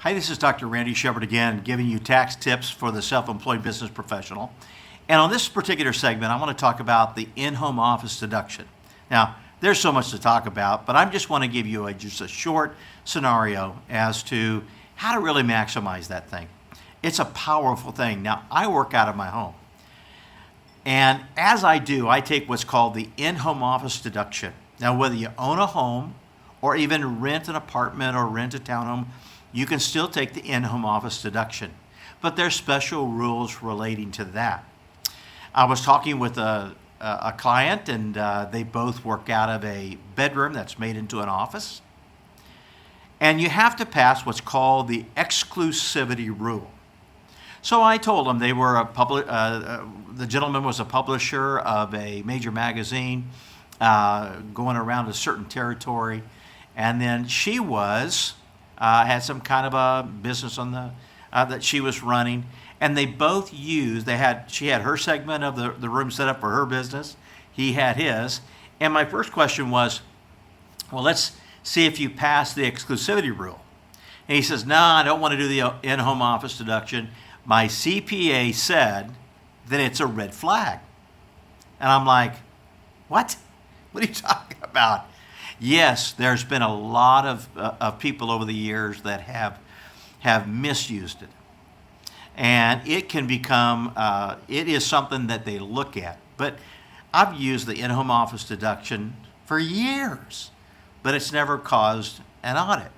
Hi, this is Dr. Randy Shepard again, giving you tax tips for the self-employed business professional. And on this particular segment, I want to talk about the in-home office deduction. Now, there's so much to talk about, but I just want to give you just a short scenario as to how to really maximize that thing. It's a powerful thing. Now, I work out of my home. And as I do, I take what's called the in-home office deduction. Now, whether you own a home or even rent an apartment or rent a townhome, you can still take the in-home office deduction. But there's special rules relating to that. I was talking with a client, and they both work out of a bedroom that's made into an office. And you have to pass what's called the exclusivity rule. So I told them they were the gentleman was a publisher of a major magazine going around a certain territory, and then she had some kind of a business on that she was running, and they both used. She had her segment of the room set up for her business. He had his, and my first question was, well, let's see if you pass the exclusivity rule. And he says, no, I don't want to do the in-home office deduction. My CPA said that it's a red flag. And I'm like, what? What are you talking about? Yes, there's been a lot of people over the years that have misused it. And it can become, it is something that they look at. But I've used the in-home office deduction for years, but it's never caused an audit.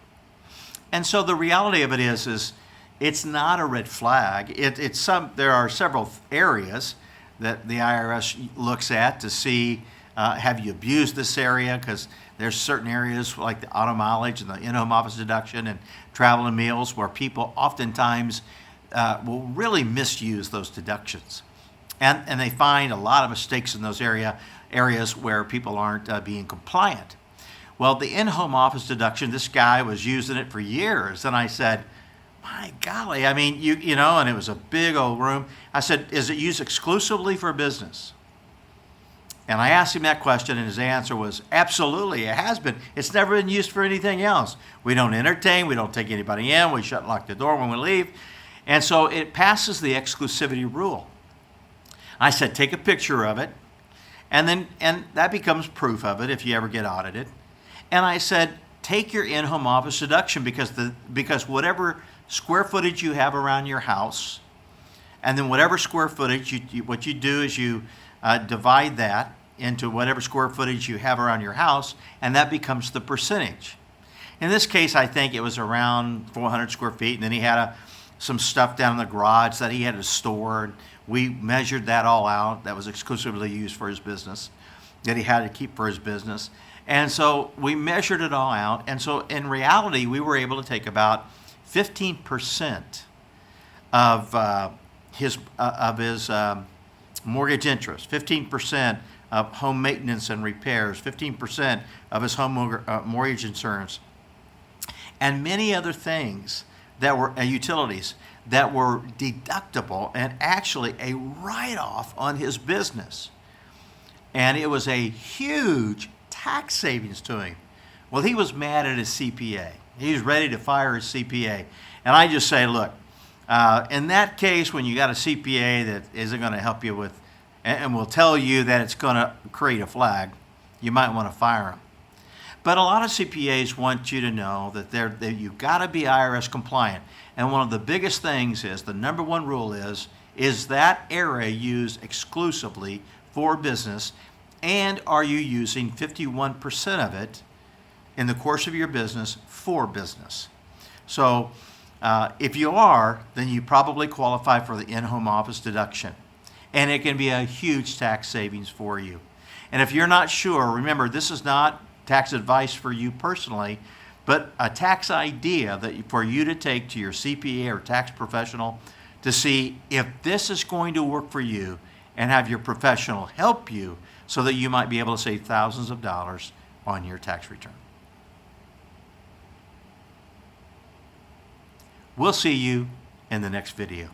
And so the reality of it is it's not a red flag. There are several areas that the IRS looks at to see, have you abused this area? Because there's certain areas like the auto mileage and the in-home office deduction and travel and meals where people oftentimes will really misuse those deductions. And they find a lot of mistakes in those areas where people aren't being compliant. Well, the in-home office deduction, this guy was using it for years. And I said, my golly, I mean, you know, and it was a big old room. I said, is it used exclusively for business? And I asked him that question, and his answer was, absolutely, it has been. It's never been used for anything else. We don't entertain. We don't take anybody in. We shut and lock the door when we leave. And so it passes the exclusivity rule. I said, take a picture of it, and that becomes proof of it if you ever get audited. And I said, take your in-home office deduction because whatever square footage you have around your house, and then whatever square footage, what you do is you divide that into whatever square footage you have around your house, and that becomes the percentage. In this case, I think it was around 400 square feet, and then he had some stuff down in the garage that he had to store. And we measured that all out. That was exclusively used for his business, that he had to keep for his business. And so we measured it all out, and so in reality, we were able to take about 15% of his mortgage interest, 15% of home maintenance and repairs, 15% of his home mortgage insurance, and many other things that were utilities that were deductible and actually a write-off on his business. And it was a huge tax savings to him. Well, he was mad at his CPA. He was ready to fire his CPA. And I just say, look, in that case, when you got a CPA that isn't going to help you with, and will tell you that it's going to create a flag, you might want to fire him. But a lot of CPAs want you to know that you've got to be IRS compliant. And one of the biggest things is, the number one rule is that area used exclusively for business, and are you using 51% of it in the course of your business for business? So if you are, then you probably qualify for the in-home office deduction. And it can be a huge tax savings for you. And if you're not sure, remember, this is not tax advice for you personally, but a tax idea for you to take to your CPA or tax professional to see if this is going to work for you, and have your professional help you so that you might be able to save thousands of dollars on your tax return. We'll see you in the next video.